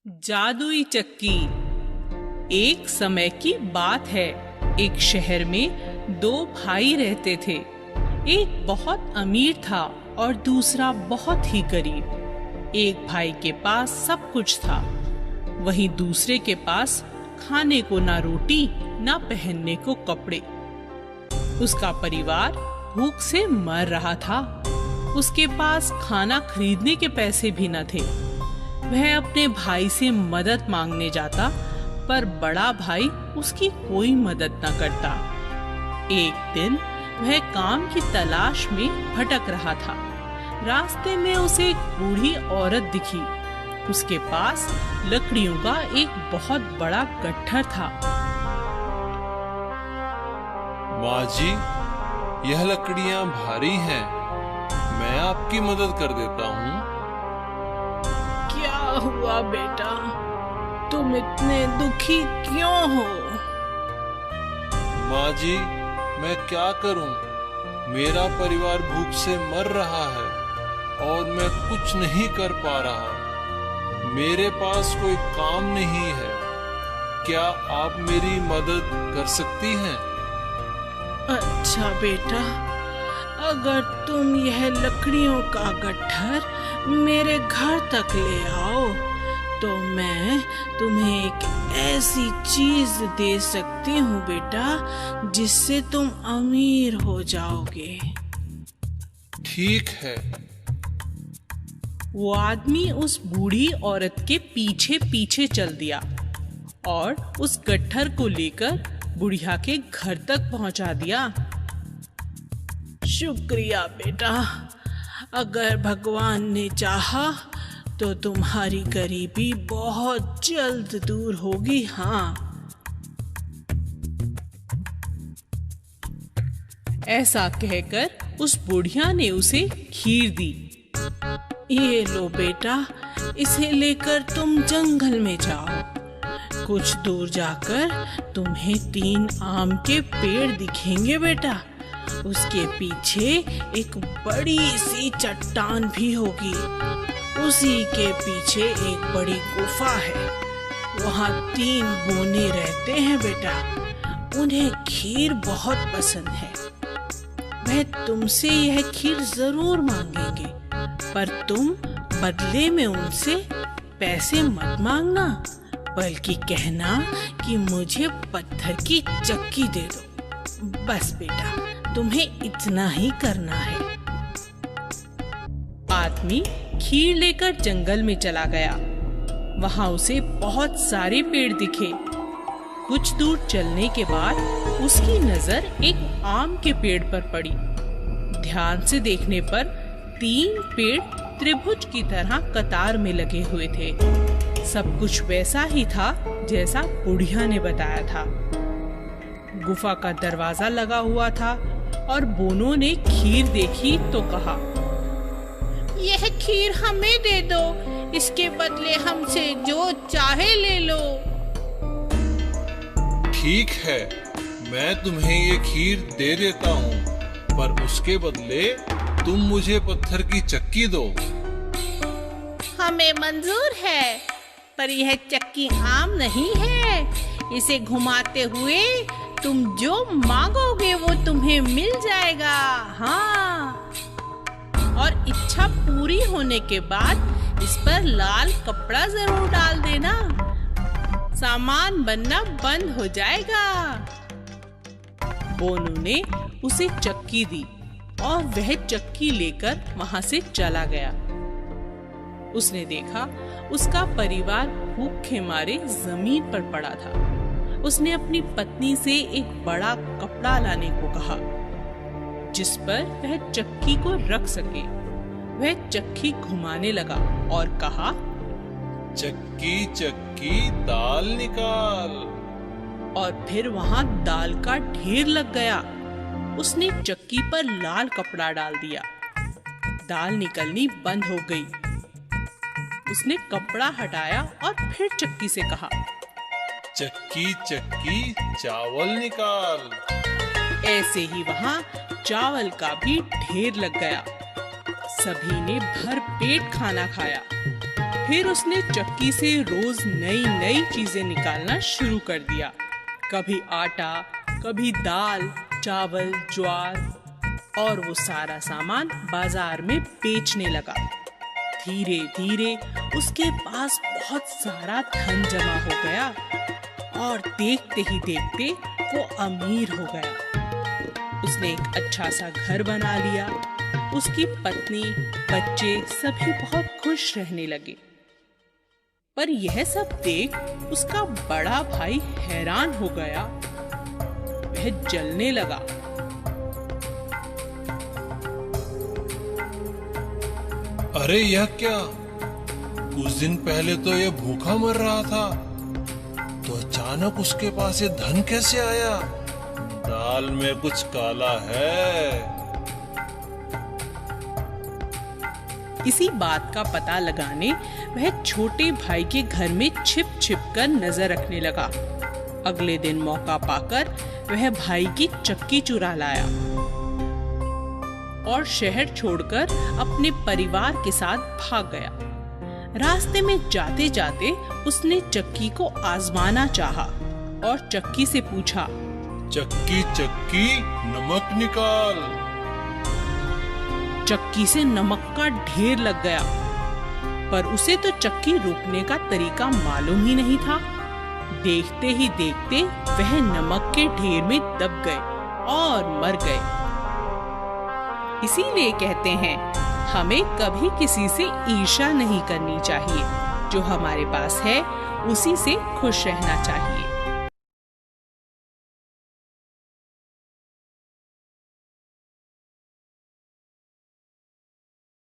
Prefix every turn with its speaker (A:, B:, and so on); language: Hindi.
A: जादुई चक्की। एक समय की बात है। एक शहर में दो भाई रहते थे। एक बहुत अमीर था और दूसरा बहुत ही गरीब। एक भाई के पास सब कुछ था, वहीं दूसरे के पास खाने को ना रोटी ना पहनने को कपड़े। उसका परिवार भूख से मर रहा था। उसके पास खाना खरीदने के पैसे भी न थे। वह अपने भाई से मदद मांगने जाता, पर बड़ा भाई उसकी कोई मदद न करता। एक दिन वह काम की तलाश में भटक रहा था। रास्ते में उसे एक बूढ़ी औरत दिखी। उसके पास लकड़ियों का एक बहुत बड़ा गट्ठर था।
B: माँ जी, यह लकड़ियाँ भारी हैं। मैं आपकी मदद कर देता हूँ।
A: क्या हुआ बेटा, तुम इतने दुखी क्यों हो?
B: माँ जी, मैं क्या करूँ? मेरा परिवार भूख से मर रहा है और मैं कुछ नहीं कर पा रहा। मेरे पास कोई काम नहीं है। क्या आप मेरी मदद कर सकती हैं?
A: अच्छा बेटा, अगर तुम यह लकड़ियों का गट्ठर मेरे घर तक ले आओ तो मैं तुम्हें एक ऐसी चीज दे सकती हूँ बेटा, जिससे तुम अमीर हो जाओगे।
B: ठीक है।
A: वो आदमी उस बूढ़ी औरत के पीछे पीछे चल दिया और उस गट्ठर को लेकर बुढ़िया के घर तक पहुंचा दिया। शुक्रिया बेटा, अगर भगवान ने चाहा तो तुम्हारी गरीबी बहुत जल्द दूर होगी। हाँ, ऐसा कहकर उस बुढ़िया ने उसे खीर दी। ये लो बेटा, इसे लेकर तुम जंगल में जाओ। कुछ दूर जाकर तुम्हें 3 आम के पेड़ दिखेंगे बेटा। उसके पीछे एक बड़ी सी चट्टान भी होगी। उसी के पीछे एक बड़ी गुफा है। वहाँ 3 बोने रहते हैं बेटा। उन्हें खीर बहुत पसंद है। वह तुमसे यह खीर जरूर मांगेंगे, पर तुम बदले में उनसे पैसे मत मांगना, बल्कि कहना कि मुझे पत्थर की चक्की दे दो। बस बेटा, तुम्हें इतना ही करना है। आदमी खीर लेकर जंगल में चला गया। वहां उसे बहुत सारे पेड़ दिखे। कुछ दूर चलने के बाद उसकी नजर एक आम के पेड़ पर पड़ी। ध्यान से देखने पर 3 पेड़ त्रिभुज की तरह कतार में लगे हुए थे। सब कुछ वैसा ही था जैसा बुढ़िया ने बताया था। गुफा का दरवाजा लगा हुआ था और बोनों ने खीर देखी तो कहा, यह खीर हमें दे दो, इसके बदले हमसे जो चाहे ले लो।
B: ठीक है, मैं तुम्हें ये खीर दे देता हूँ, पर उसके बदले तुम मुझे पत्थर की चक्की दो।
A: हमें मंजूर है, पर यह चक्की आम नहीं है। इसे घुमाते हुए तुम जो मांगोगे वो तुम्हें मिल जाएगा। हाँ, और इच्छा पूरी होने के बाद इस पर लाल कपड़ा जरूर डाल देना। सामान बनना बंद हो जाएगा। बोनू ने उसे चक्की दी और वह चक्की लेकर वहां से चला गया। उसने देखा उसका परिवार भूखे मारे जमीन पर पड़ा था। उसने अपनी पत्नी से एक बड़ा कपड़ा लाने को कहा, जिस पर वह चक्की को रख सके। वह चक्की घुमाने लगा और कहा,
B: चक्की चक्की दाल निकाल।
A: और फिर वहां दाल का ढेर लग गया। उसने चक्की पर लाल कपड़ा डाल दिया। दाल निकलनी बंद हो गई। उसने कपड़ा हटाया और फिर चक्की से कहा,
B: चक्की चक्की चावल निकाल।
A: ऐसे ही वहां चावल का भी ढेर लग गया। सभी ने भर पेट खाना खाया। फिर उसने चक्की से रोज नई नई चीजें निकालना शुरू कर दिया। कभी आटा, कभी दाल, चावल, ज्वार, और वो सारा सामान बाजार में बेचने लगा। धीरे धीरे उसके पास बहुत सारा धन जमा हो गया और देखते ही देखते वो अमीर हो गया। उसने एक अच्छा सा घर बना लिया। उसकी पत्नी, बच्चे सभी बहुत खुश रहने लगे। पर यह सब देख उसका बड़ा भाई हैरान हो गया। वह जलने लगा।
B: अरे यह क्या? कुछ दिन पहले तो यह भूखा मर रहा था, तो अचानक उसके पास ये धन कैसे आया? दाल में कुछ काला है।
A: इसी बात का पता लगाने वह छोटे भाई के घर में छिप छिप कर नजर रखने लगा। अगले दिन मौका पाकर वह भाई की चक्की चुरा लाया और शहर छोड़कर अपने परिवार के साथ भाग गया। रास्ते में जाते जाते उसने चक्की को आजमाना चाहा और चक्की से पूछा,
B: चक्की चक्की नमक निकाल।
A: चक्की से नमक का ढेर लग गया, पर उसे तो चक्की रोकने का तरीका मालूम ही नहीं था। देखते ही देखते वह नमक के ढेर में दब गए और मर गए। इसीलिए कहते हैं, हमें कभी किसी से ईर्ष्या नहीं करनी चाहिए। जो हमारे पास है उसी से खुश रहना चाहिए।